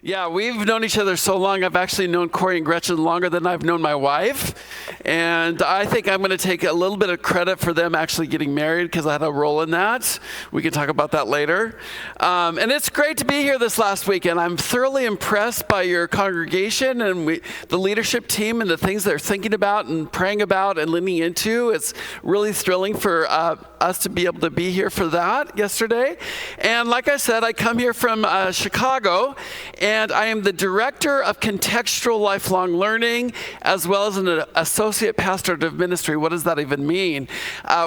Yeah, we've known each other so long. I've actually known Corey and Gretchen longer than I've known my wife. And I think I'm going to take a little bit of credit for them actually getting married because I had a role in that. We can talk about that later. And it's great to be here this last weekend. I'm thoroughly impressed by your congregation and the leadership team and the things they're thinking about and praying about and leaning into. It's really thrilling for us to be able to be here for that yesterday. And like I said, I come here from Chicago, and I am the director of contextual lifelong learning, as well as an associate pastor of ministry. What does that even mean?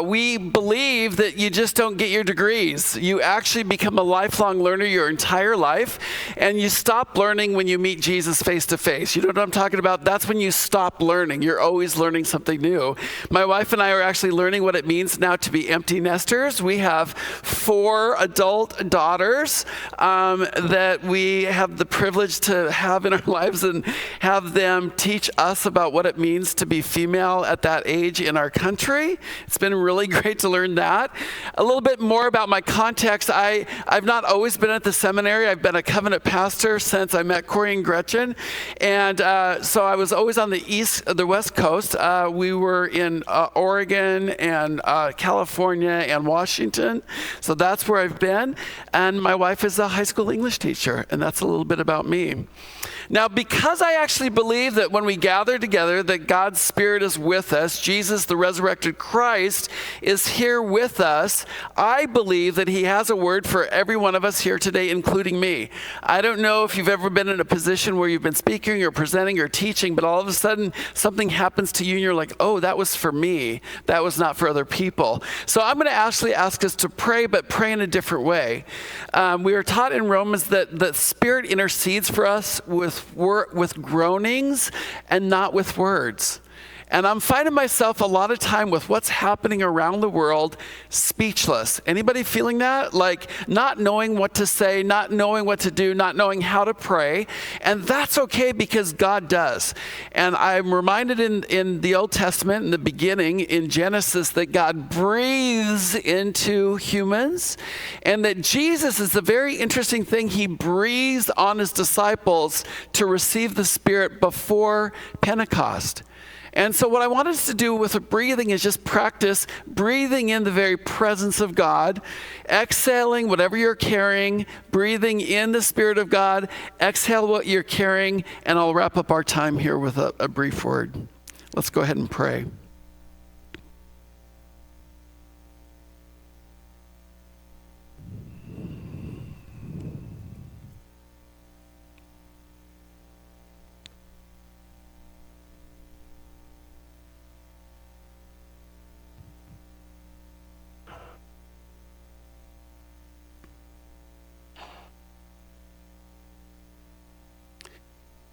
We believe that you just don't get your degrees. You actually become a lifelong learner your entire life, and you stop learning when you meet Jesus face to face. You know what I'm talking about? That's when you stop learning. You're always learning something new. My wife and I are actually learning what it means now to be empty nesters. We have 4 adult daughters that we have the privilege to have in our lives and have them teach us about what it means to be female at that age in our country. It's been really great to learn that. A little bit more about my context. I've not always been at the seminary. I've been a covenant pastor since I met Corey and Gretchen. And so I was always on the West Coast. We were in Oregon and California and Washington. So that's where I've been. And my wife is a high school English teacher, and that's a little bit about me. Now, because I actually believe that when we gather together that God's Spirit is with us, Jesus, the resurrected Christ, is here with us, I believe that he has a word for every one of us here today, including me. I don't know if you've ever been in a position where you've been speaking or presenting or teaching, but all of a sudden something happens to you and you're like, oh, that was for me. That was not for other people. So I'm going to actually ask us to pray, but pray in a different way. We are taught in Romans that the Spirit intercedes for us with groanings and not with words. And I'm finding myself a lot of time with what's happening around the world speechless. Anybody feeling that? Like not knowing what to say, not knowing what to do, not knowing how to pray. And that's okay because God does. And I'm reminded in the Old Testament, in the beginning, in Genesis, that God breathes into humans. And that Jesus is the very interesting thing. He breathes on his disciples to receive the Spirit before Pentecost. And so what I want us to do with the breathing is just practice breathing in the very presence of God, exhaling whatever you're carrying, breathing in the Spirit of God, exhale what you're carrying, and I'll wrap up our time here with a brief word. Let's go ahead and pray.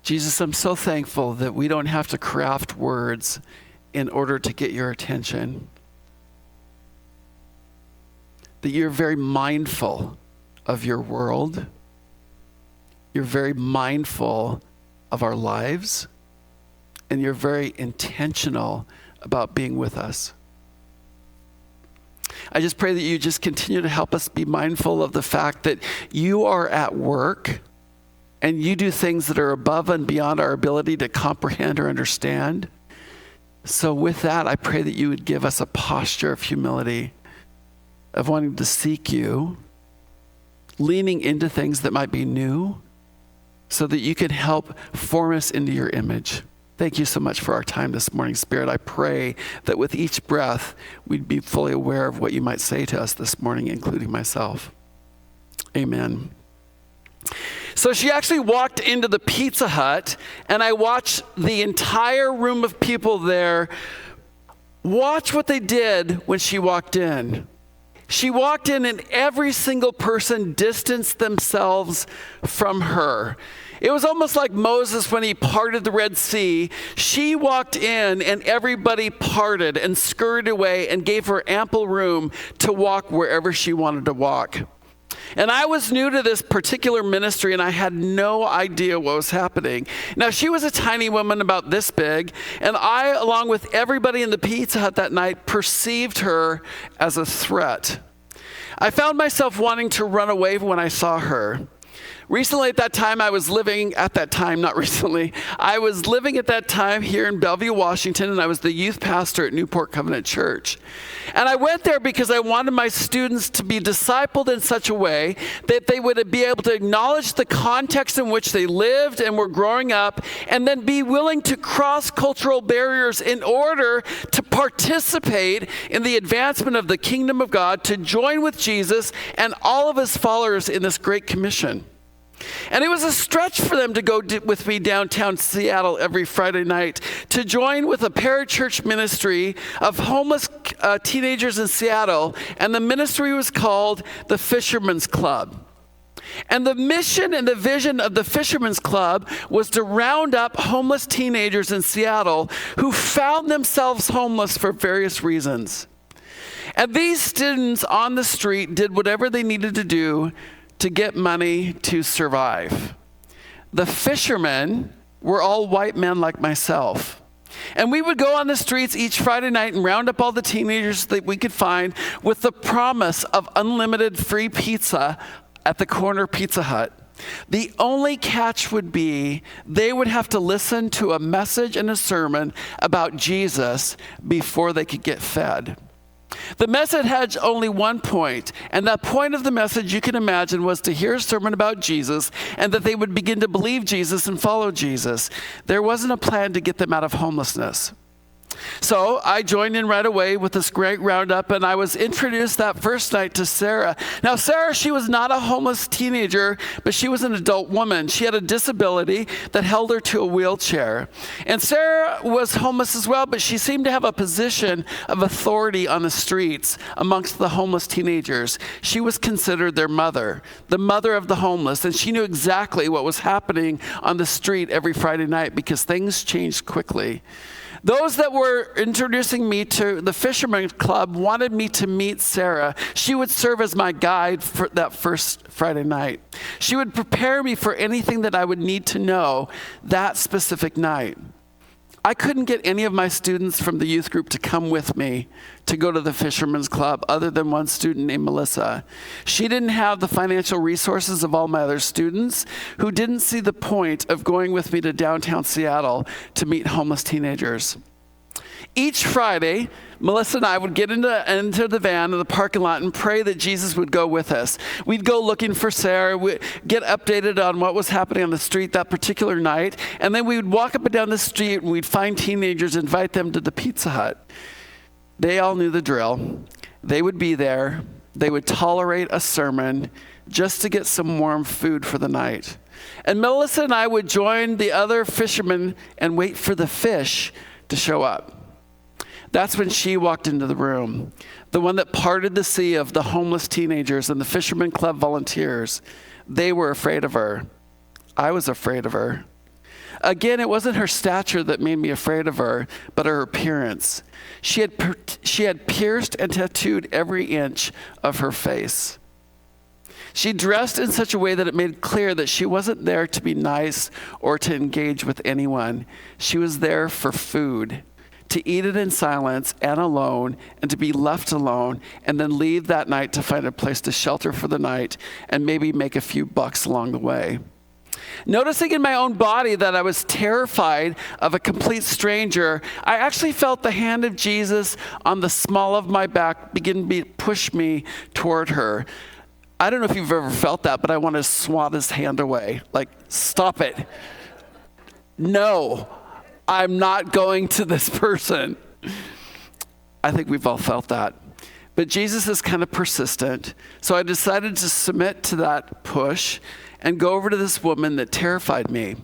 Jesus, I'm so thankful that we don't have to craft words in order to get your attention. That you're very mindful of your world. You're very mindful of our lives. And you're very intentional about being with us. I just pray that you just continue to help us be mindful of the fact that you are at work and you do things that are above and beyond our ability to comprehend or understand. So with that, I pray that you would give us a posture of humility, of wanting to seek you, leaning into things that might be new, so that you can help form us into your image. Thank you so much for our time this morning, Spirit. I pray that with each breath, we'd be fully aware of what you might say to us this morning, including myself. Amen. So she actually walked into the Pizza Hut, and I watched the entire room of people there watch what they did when she walked in. She walked in, and every single person distanced themselves from her. It was almost like Moses when he parted the Red Sea. She walked in, and everybody parted and scurried away and gave her ample room to walk wherever she wanted to walk. And I was new to this particular ministry, and I had no idea what was happening. Now, she was a tiny woman about this big, and I, along with everybody in the Pizza Hut that night, perceived her as a threat. I found myself wanting to run away when I saw her. Recently, at that time, I was living at that time here in Bellevue, Washington, and I was the youth pastor at Newport Covenant Church. And I went there because I wanted my students to be discipled in such a way that they would be able to acknowledge the context in which they lived and were growing up, and then be willing to cross cultural barriers in order to participate in the advancement of the kingdom of God, to join with Jesus and all of his followers in this great commission. And it was a stretch for them to go with me downtown Seattle every Friday night to join with a parachurch ministry of homeless teenagers in Seattle. And the ministry was called the Fisherman's Club. And the mission and the vision of the Fisherman's Club was to round up homeless teenagers in Seattle who found themselves homeless for various reasons. And these students on the street did whatever they needed to do to get money to survive. The fishermen were all white men like myself. And we would go on the streets each Friday night and round up all the teenagers that we could find with the promise of unlimited free pizza at the corner Pizza Hut. The only catch would be they would have to listen to a message and a sermon about Jesus before they could get fed. The message had only one point, and that point of the message, you can imagine, was to hear a sermon about Jesus and that they would begin to believe Jesus and follow Jesus. There wasn't a plan to get them out of homelessness. So I joined in right away with this great roundup, and I was introduced that first night to Sarah. Now, Sarah, she was not a homeless teenager, but she was an adult woman. She had a disability that held her to a wheelchair. And Sarah was homeless as well, but she seemed to have a position of authority on the streets amongst the homeless teenagers. She was considered their mother, the mother of the homeless, and she knew exactly what was happening on the street every Friday night because things changed quickly. Those that were introducing me to the Fisherman's Club wanted me to meet Sarah. She would serve as my guide for that first Friday night. She would prepare me for anything that I would need to know that specific night. I couldn't get any of my students from the youth group to come with me to go to the Fisherman's Club other than one student named Melissa. She didn't have the financial resources of all my other students who didn't see the point of going with me to downtown Seattle to meet homeless teenagers. Each Friday, Melissa and I would get into the van in the parking lot and pray that Jesus would go with us. We'd go looking for Sarah, we'd get updated on what was happening on the street that particular night, and then we would walk up and down the street and we'd find teenagers, invite them to the Pizza Hut. They all knew the drill. They would be there. They would tolerate a sermon just to get some warm food for the night. And Melissa and I would join the other fishermen and wait for the fish to show up. That's when she walked into the room, the one that parted the sea of the homeless teenagers and the Fisherman Club volunteers. They were afraid of her. I was afraid of her. Again, it wasn't her stature that made me afraid of her, but her appearance. She had pierced and tattooed every inch of her face. She dressed in such a way that it made clear that she wasn't there to be nice or to engage with anyone. She was there for food, to eat it in silence and alone, and to be left alone, and then leave that night to find a place to shelter for the night and maybe make a few bucks along the way. Noticing in my own body that I was terrified of a complete stranger, I actually felt the hand of Jesus on the small of my back begin to push me toward her. I don't know if you've ever felt that, but I want to swat his hand away. Like, stop it. No. I'm not going to this person. I think we've all felt that. But Jesus is kind of persistent. So I decided to submit to that push and go over to this woman that terrified me.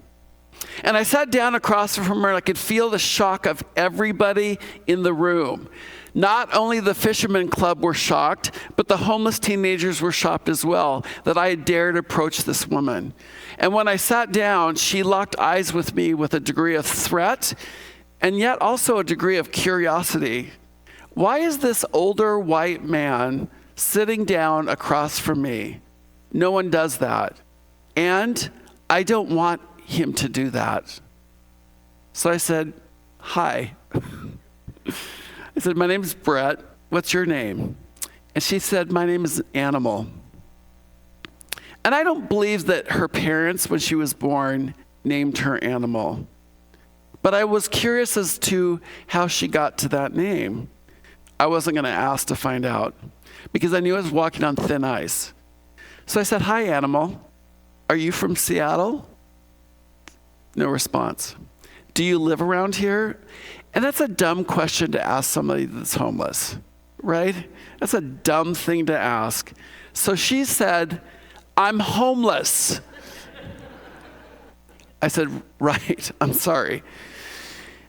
And I sat down across from her and I could feel the shock of everybody in the room. Not only the Fisherman Club were shocked, but the homeless teenagers were shocked as well that I had dared approach this woman. And when I sat down, she locked eyes with me with a degree of threat and yet also a degree of curiosity. Why is this older white man sitting down across from me? No one does that. And I don't want him to do that. So I said, hi. I said, my name is Bret. What's your name? And she said, my name is Animal. And I don't believe that her parents, when she was born, named her Animal. But I was curious as to how she got to that name. I wasn't going to ask to find out because I knew I was walking on thin ice. So I said, "Hi, Animal. Are you from Seattle?" No response. "Do you live around here?" And that's a dumb question to ask somebody that's homeless, right? That's a dumb thing to ask. So she said, "I'm homeless." I said, "Right, I'm sorry."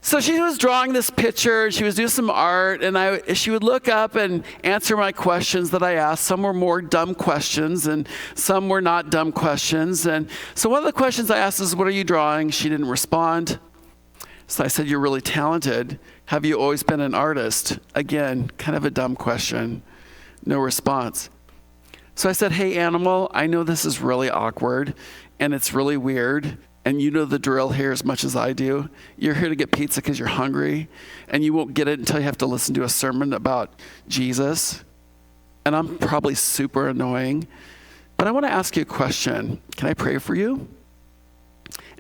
So she was drawing this picture, she was doing some art, and she would look up and answer my questions that I asked. Some were more dumb questions, and some were not dumb questions. And so one of the questions I asked is, "What are you drawing?" She didn't respond. So I said, "You're really talented. Have you always been an artist?" Again, kind of a dumb question. No response. So I said, "Hey, Animal, I know this is really awkward, and it's really weird. And you know the drill here as much as I do. You're here to get pizza because you're hungry, and you won't get it until you have to listen to a sermon about Jesus. And I'm probably super annoying. But I want to ask you a question. Can I pray for you?"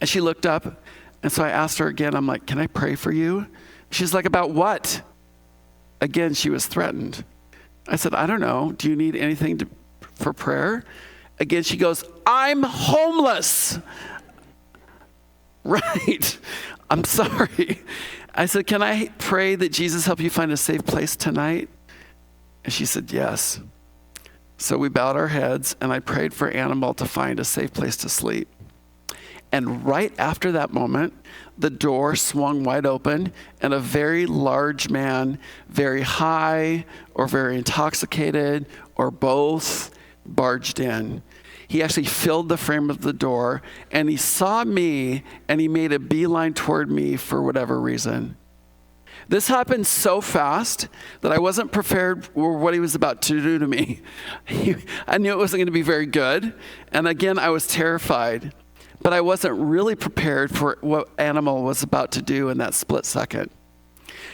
And she looked up, and so I asked her again. I'm like, "Can I pray for you?" She's like, "About what?" Again, she was threatened. I said, "I don't know. Do you need anything for prayer?" Again, she goes, "I'm homeless." Right. I'm sorry. I said, "Can I pray that Jesus help you find a safe place tonight?" And she said, "Yes." So we bowed our heads, and I prayed for Animal to find a safe place to sleep. And right after that moment, the door swung wide open, and a very large man, very high or very intoxicated or both, barged in. He actually filled the frame of the door, and he saw me, and he made a beeline toward me for whatever reason. This happened so fast that I wasn't prepared for what he was about to do to me. I knew it wasn't going to be very good, and again, I was terrified, but I wasn't really prepared for what Animal was about to do in that split second.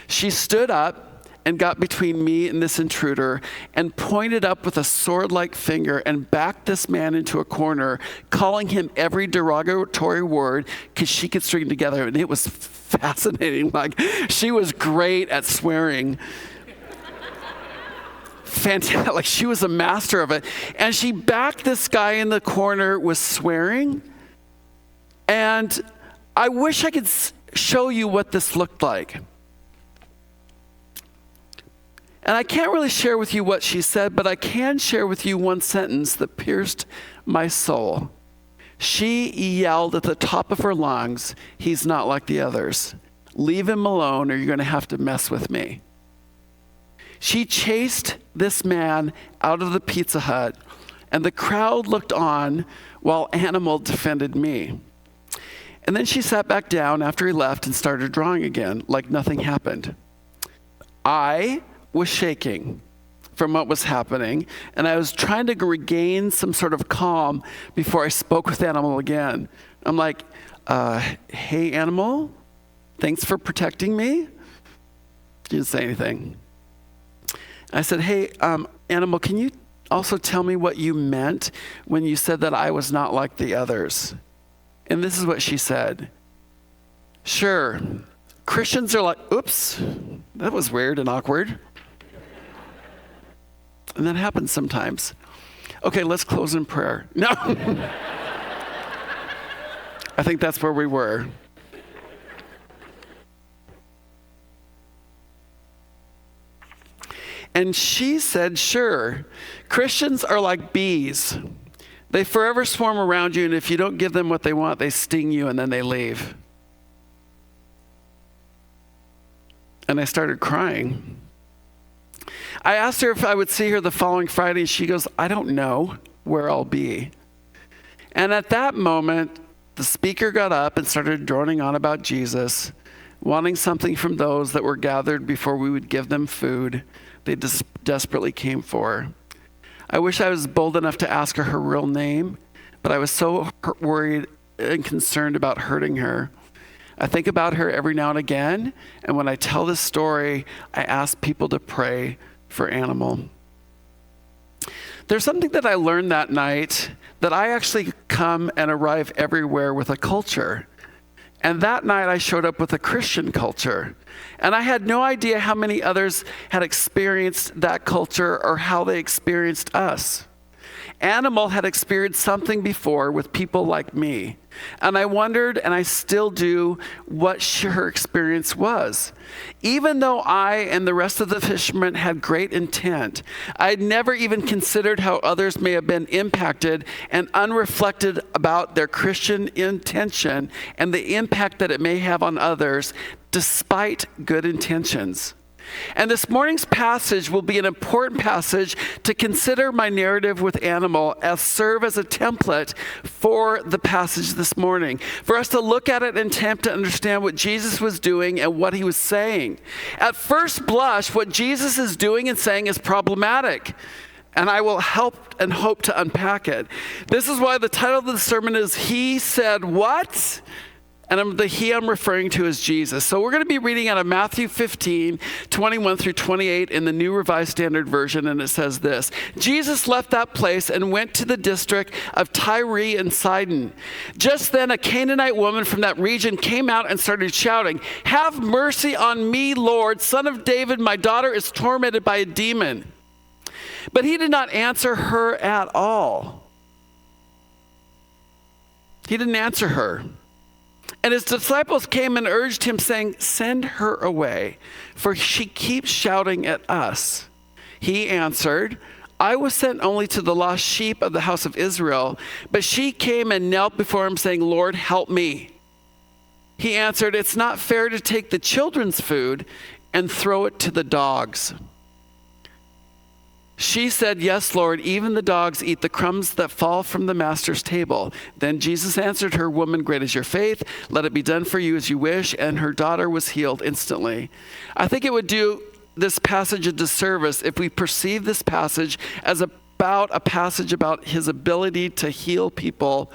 She stood up and got between me and this intruder and pointed up with a sword-like finger and backed this man into a corner, calling him every derogatory word because she could string together. And it was fascinating. Like, she was great at swearing. Fantastic. Like, she was a master of it. And she backed this guy in the corner with swearing. And I wish I could show you what this looked like. And I can't really share with you what she said, but I can share with you one sentence that pierced my soul. She yelled at the top of her lungs, "He's not like the others. Leave him alone or you're going to have to mess with me." She chased this man out of the Pizza Hut, and the crowd looked on while Animal defended me. And then she sat back down after he left and started drawing again, like nothing happened. I was shaking from what was happening, and I was trying to regain some sort of calm before I spoke with Animal again. I'm like, "Hey, Animal, thanks for protecting me." She didn't say anything. I said, "Hey, Animal, can you also tell me what you meant when you said that I was not like the others?" And this is what she said. "Sure, Christians are like," oops, that was weird and awkward. And that happens sometimes. Okay, let's close in prayer. No. I think that's where we were. And she said, "Sure, Christians are like bees. They forever swarm around you, and if you don't give them what they want, they sting you and then they leave." And I started crying. I asked her if I would see her the following Friday, and she goes, "I don't know where I'll be." And at that moment, the speaker got up and started droning on about Jesus, wanting something from those that were gathered before we would give them food they desperately came for. I wish I was bold enough to ask her real name, but I was so worried and concerned about hurting her. I think about her every now and again, and when I tell this story, I ask people to pray for Animal. There's something that I learned that night, that I actually come and arrive everywhere with a culture. And that night I showed up with a Christian culture. And I had no idea how many others had experienced that culture or how they experienced us. Animal had experienced something before with people like me. And I wondered, and I still do, what her experience was. Even though I and the rest of the fishermen had great intent, I had never even considered how others may have been impacted and unreflected about their Christian intention and the impact that it may have on others despite good intentions. And this morning's passage will be an important passage to consider my narrative with animal as serve as a template for the passage this morning, for us to look at it and attempt to understand what Jesus was doing and what he was saying. At first blush, what Jesus is doing and saying is problematic, and I will help and hope to unpack it. This is why the title of the sermon is He Said What? And the he I'm referring to is Jesus. So we're going to be reading out of Matthew 15, 21 through 28 in the New Revised Standard Version, and it says this. Jesus left that place and went to the district of Tyre and Sidon. Just then a Canaanite woman from that region came out and started shouting, "Have mercy on me, Lord, Son of David, my daughter is tormented by a demon." But he did not answer her at all. He didn't answer her. And his disciples came and urged him, saying, "Send her away, for she keeps shouting at us." He answered, "I was sent only to the lost sheep of the house of Israel." But she came and knelt before him, saying, "Lord, help me." He answered, "It's not fair to take the children's food and throw it to the dogs." She said, "Yes, Lord, even the dogs eat the crumbs that fall from the master's table." Then Jesus answered her, "Woman, great is your faith. Let it be done for you as you wish." And her daughter was healed instantly. I think it would do this passage a disservice if we perceive this passage as about a passage about his ability to heal people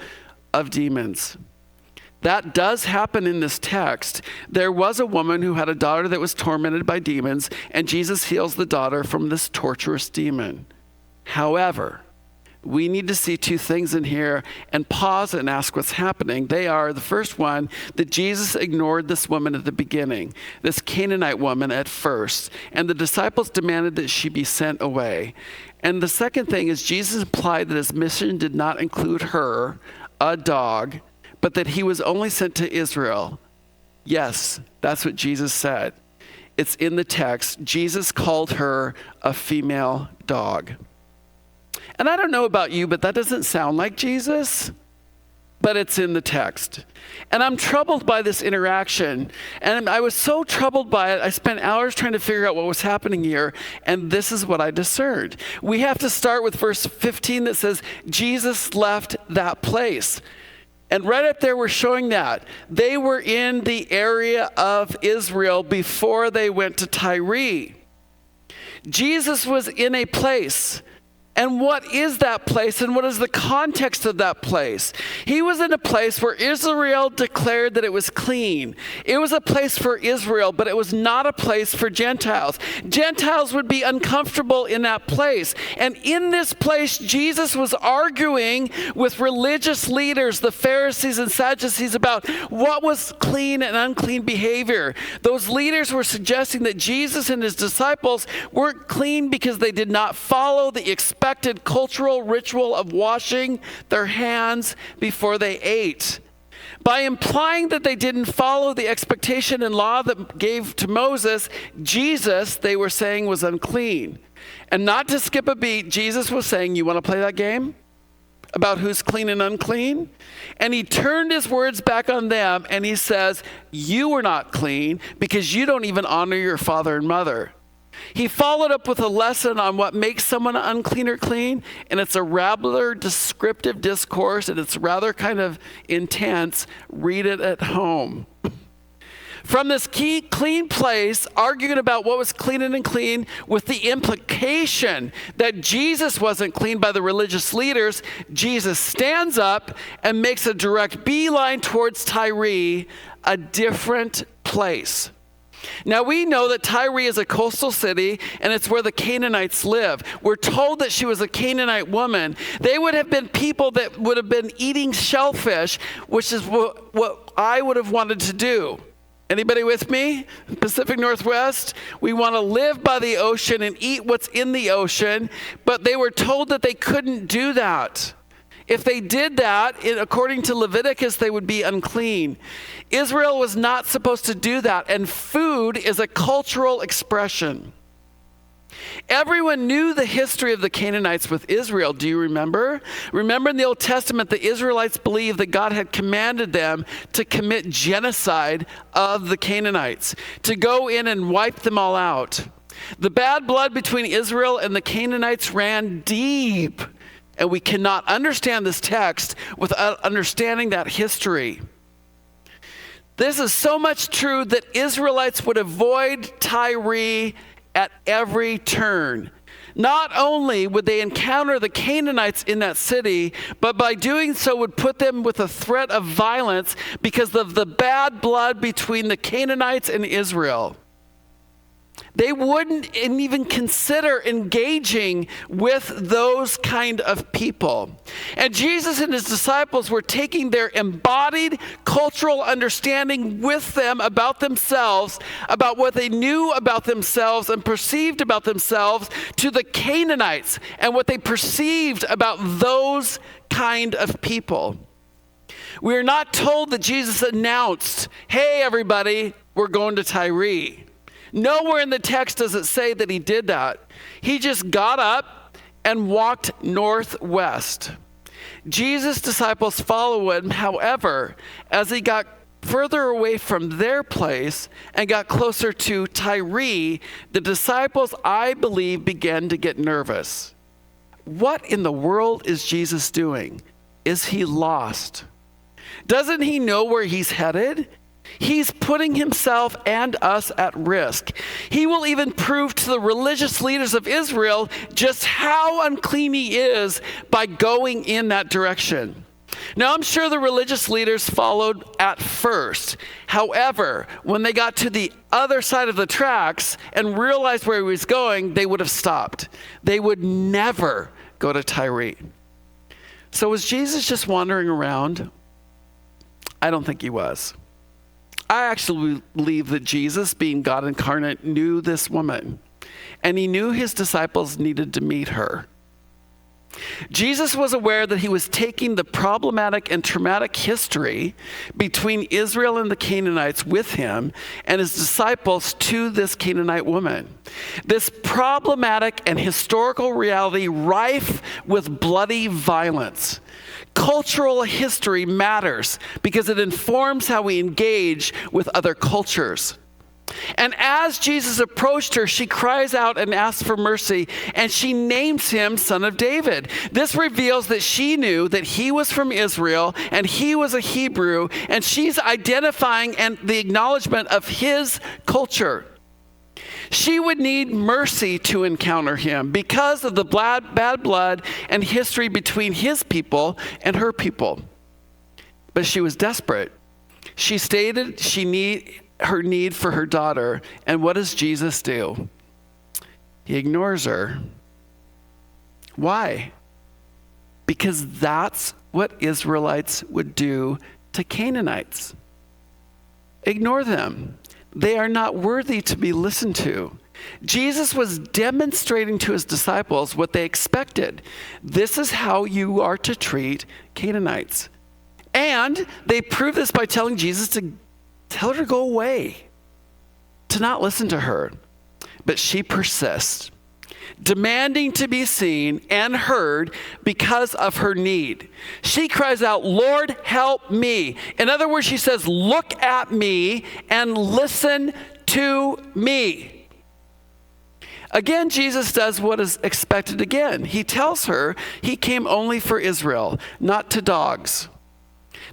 of demons. That does happen in this text. There was a woman who had a daughter that was tormented by demons, and Jesus heals the daughter from this torturous demon. However, we need to see two things in here and pause and ask what's happening. They are, the first one, that Jesus ignored this woman at the beginning, this Canaanite woman at first, and the disciples demanded that she be sent away. And the second thing is Jesus implied that his mission did not include her, a dog, but that he was only sent to Israel. Yes, that's what Jesus said. It's in the text. Jesus called her a female dog. And I don't know about you, but that doesn't sound like Jesus, but it's in the text. And I'm troubled by this interaction. And I was so troubled by it, I spent hours trying to figure out what was happening here. And this is what I discerned. We have to start with verse 15 that says, Jesus left that place. And right up there, we're showing that. They were in the area of Israel before they went to Tyre. Jesus was in a place. And what is that place, and what is the context of that place? He was in a place where Israel declared that it was clean. It was a place for Israel, but it was not a place for Gentiles. Gentiles would be uncomfortable in that place. And in this place, Jesus was arguing with religious leaders, the Pharisees and Sadducees, about what was clean and unclean behavior. Those leaders were suggesting that Jesus and his disciples weren't clean because they did not follow the expected cultural ritual of washing their hands before they ate. By implying that they didn't follow the expectation and law that gave to Moses, Jesus, they were saying, was unclean. And not to skip a beat, Jesus was saying, you want to play that game about who's clean and unclean? And he turned his words back on them and he says, you are not clean because you don't even honor your father and mother. He followed up with a lesson on what makes someone unclean or clean, and it's a rather descriptive discourse, and it's rather kind of intense. Read it at home. From this key clean place, arguing about what was clean and unclean, with the implication that Jesus wasn't clean by the religious leaders, Jesus stands up and makes a direct beeline towards Tyre, a different place. Now we know that Tyre is a coastal city, and it's where the Canaanites live. We're told that she was a Canaanite woman. They would have been people that would have been eating shellfish, which is what I would have wanted to do. Anybody with me? Pacific Northwest, we want to live by the ocean and eat what's in the ocean, but they were told that they couldn't do that. If they did that, according to Leviticus, they would be unclean. Israel was not supposed to do that, and food is a cultural expression. Everyone knew the history of the Canaanites with Israel. Do you remember? Remember in the Old Testament, the Israelites believed that God had commanded them to commit genocide of the Canaanites, to go in and wipe them all out. The bad blood between Israel and the Canaanites ran deep, and we cannot understand this text without understanding that history. This is so much true that Israelites would avoid Tyre at every turn. Not only would they encounter the Canaanites in that city, but by doing so would put them with a threat of violence because of the bad blood between the Canaanites and Israel. They wouldn't even consider engaging with those kind of people. And Jesus and his disciples were taking their embodied cultural understanding with them about themselves, about what they knew about themselves and perceived about themselves, to the Canaanites and what they perceived about those kind of people. We are not told that Jesus announced, "Hey, everybody, we're going to Tyre." Nowhere in the text does it say that he did that. He just got up and walked northwest. Jesus' disciples followed him. However, as he got further away from their place and got closer to Tyre, the disciples, I believe, began to get nervous. What in the world is Jesus doing? Is he lost? Doesn't he know where he's headed? He's putting himself and us at risk. He will even prove to the religious leaders of Israel just how unclean he is by going in that direction. Now, I'm sure the religious leaders followed at first. However, when they got to the other side of the tracks and realized where he was going, they would have stopped. They would never go to Tyre. So was Jesus just wandering around? I don't think he was. I actually believe that Jesus, being God incarnate, knew this woman, and he knew his disciples needed to meet her. Jesus was aware that he was taking the problematic and traumatic history between Israel and the Canaanites with him and his disciples to this Canaanite woman. This problematic and historical reality rife with bloody violence. Cultural history matters because it informs how we engage with other cultures. And as Jesus approached her, she cries out and asks for mercy, and she names him Son of David. This reveals that she knew that he was from Israel and he was a Hebrew, and she's identifying and the acknowledgement of his culture. She would need mercy to encounter him because of the bad blood and history between his people and her people. But she was desperate. She stated her need for her daughter, and what does Jesus do? He ignores her. Why? Because that's what Israelites would do to Canaanites. Ignore them. They are not worthy to be listened to. Jesus was demonstrating to his disciples what they expected. This is how you are to treat Canaanites. And they prove this by telling Jesus to tell her to go away, to not listen to her. But she persists, demanding to be seen and heard because of her need. She cries out, "Lord, help me." In other words, she says, "Look at me and listen to me." Again, Jesus does what is expected again. He tells her he came only for Israel, not to dogs.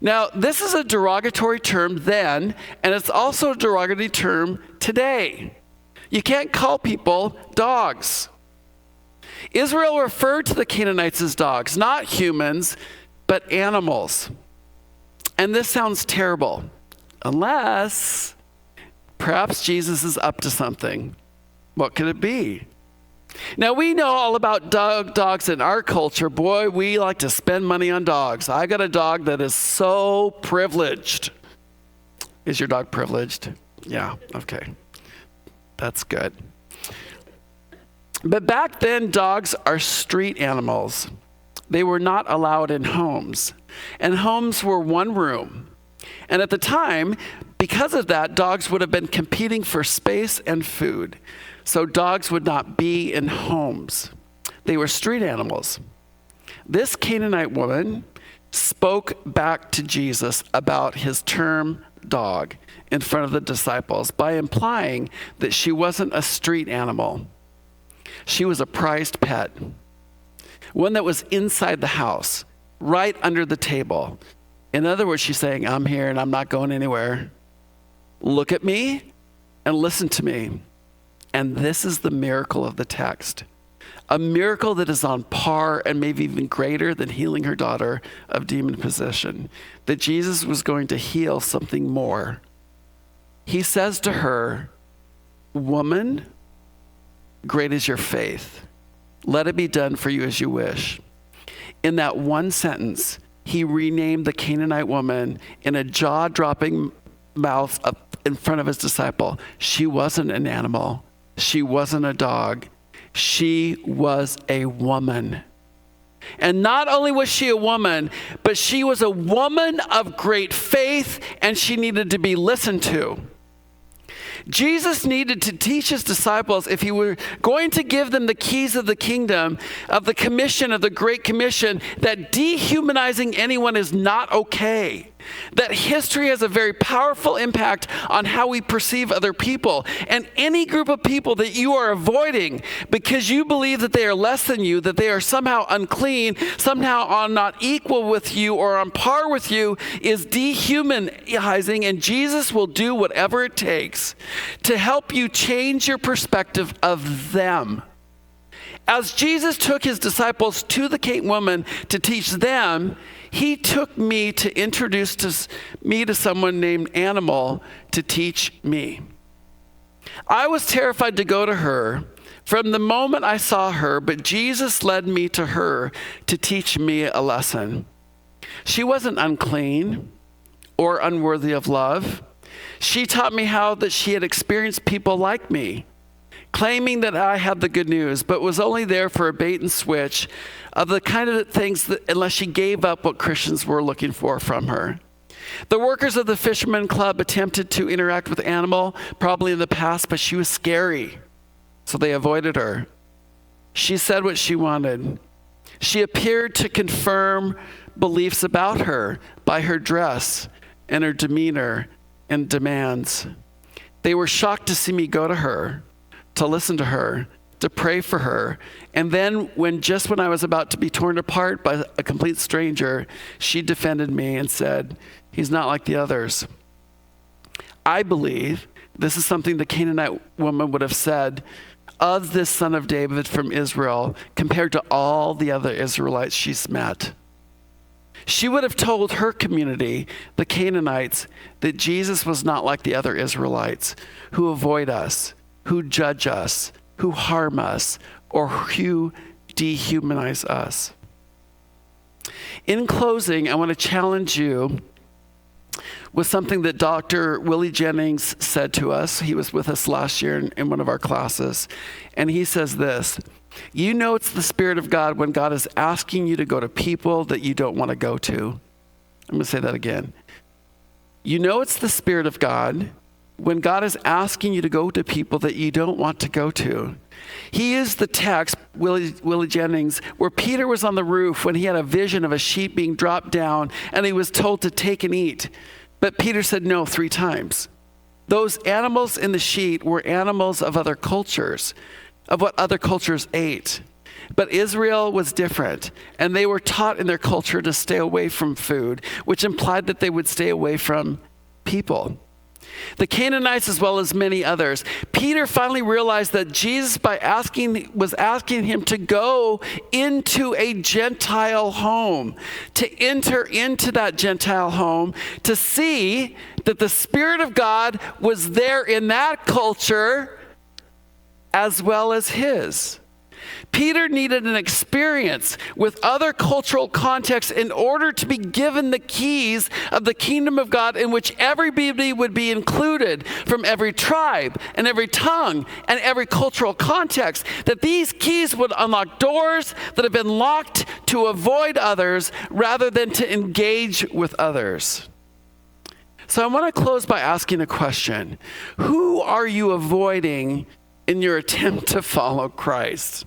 Now, this is a derogatory term then, and it's also a derogatory term today. You can't call people dogs. Israel referred to the Canaanites as dogs, not humans, but animals. And this sounds terrible, unless Perhaps Jesus is up to something. What could it be? Now, we know all about dogs in our culture. Boy, we like to spend money on dogs. I got a dog that is so privileged. Is your dog privileged? Yeah, okay. That's good. But back then, dogs are street animals. They were not allowed in homes. And homes were one room. And at the time, because of that, dogs would have been competing for space and food. So dogs would not be in homes. They were street animals. This Canaanite woman spoke back to Jesus about his term dog in front of the disciples by implying that she wasn't a street animal. She was a prized pet, one that was inside the house, right under the table. In other words, she's saying, I'm here and I'm not going anywhere. Look at me and listen to me. And this is the miracle of the text. A miracle that is on par and maybe even greater than healing her daughter of demon possession. That Jesus was going to heal something more. He says to her, woman, great is your faith. Let it be done for you as you wish. In that one sentence, he renamed the Canaanite woman in a jaw-dropping mouth up in front of his disciple. She wasn't an animal. She wasn't a dog. She was a woman. And not only was she a woman, but she was a woman of great faith, and she needed to be listened to. Jesus needed to teach his disciples, if he were going to give them the keys of the kingdom, of the commission, of the Great Commission, that dehumanizing anyone is not okay. That history has a very powerful impact on how we perceive other people. And any group of people that you are avoiding because you believe that they are less than you, that they are somehow unclean, somehow on not equal with you or on par with you, is dehumanizing. And Jesus will do whatever it takes to help you change your perspective of them. As Jesus took his disciples to the Canaanite woman to teach them, he took me to introduce me to someone named Animal to teach me. I was terrified to go to her from the moment I saw her, but Jesus led me to her to teach me a lesson. She wasn't unclean or unworthy of love. She taught me how that she had experienced people like me, claiming that I had the good news, but was only there for a bait and switch of the kind of things that, unless she gave up what Christians were looking for from her. The workers of the Fisherman Club attempted to interact with Animal, probably in the past, but she was scary, so they avoided her. She said what she wanted. She appeared to confirm beliefs about her by her dress and her demeanor and demands. They were shocked to see me go to her, to listen to her, to pray for her. And then when I was about to be torn apart by a complete stranger, she defended me and said, he's not like the others. I believe this is something the Canaanite woman would have said of this son of David from Israel compared to all the other Israelites she's met. She would have told her community, the Canaanites, that Jesus was not like the other Israelites who avoid us, who judge us, who harm us, or who dehumanize us. In closing, I want to challenge you with something that Dr. Willie Jennings said to us. He was with us last year in one of our classes. And he says this: you know it's the Spirit of God when God is asking you to go to people that you don't want to go to. I'm going to say that again. You know it's the Spirit of God when God is asking you to go to people that you don't want to go to. He used the text, Willie Jennings, where Peter was on the roof when he had a vision of a sheep being dropped down and he was told to take and eat. But Peter said no 3 times. Those animals in the sheet were animals of other cultures, of what other cultures ate. But Israel was different, and they were taught in their culture to stay away from food, which implied that they would stay away from people. The Canaanites as well as many others. Peter finally realized that Jesus was asking him to go into a Gentile home, to enter into that Gentile home, to see that the Spirit of God was there in that culture as well as his. Peter needed an experience with other cultural contexts in order to be given the keys of the kingdom of God, in which everybody would be included from every tribe and every tongue and every cultural context, that these keys would unlock doors that have been locked to avoid others rather than to engage with others. So I want to close by asking a question. Who are you avoiding in your attempt to follow Christ?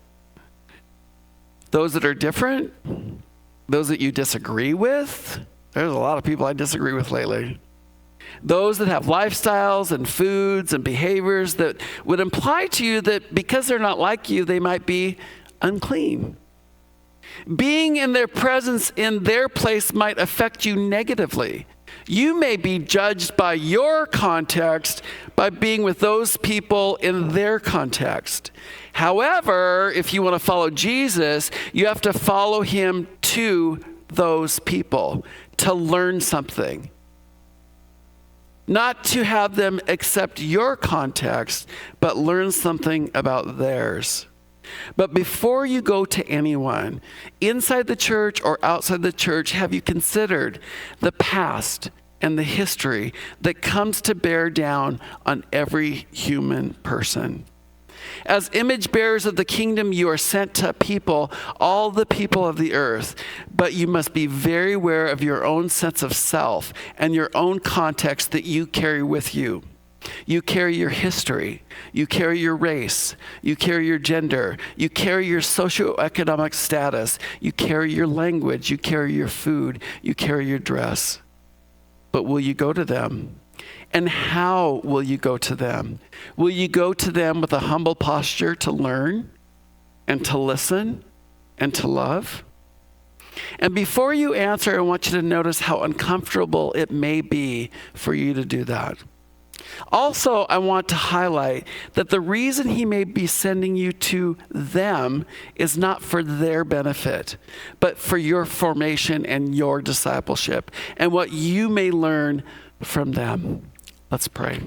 Those that are different? Those that you disagree with? There's a lot of people I disagree with lately. Those that have lifestyles and foods and behaviors that would imply to you that because they're not like you, they might be unclean. Being in their presence in their place might affect you negatively. You may be judged by your context by being with those people in their context. However, if you want to follow Jesus, you have to follow him to those people to learn something. Not to have them accept your context, but learn something about theirs. But before you go to anyone, inside the church or outside the church, have you considered the past and the history that comes to bear down on every human person? As image bearers of the kingdom, you are sent to people, all the people of the earth, but you must be very aware of your own sense of self and your own context that you carry with you. You carry your history, you carry your race, you carry your gender, you carry your socioeconomic status, you carry your language, you carry your food, you carry your dress. But will you go to them? And how will you go to them? Will you go to them with a humble posture to learn and to listen and to love? And before you answer, I want you to notice how uncomfortable it may be for you to do that. Also, I want to highlight that the reason he may be sending you to them is not for their benefit, but for your formation and your discipleship and what you may learn from them. Let's pray.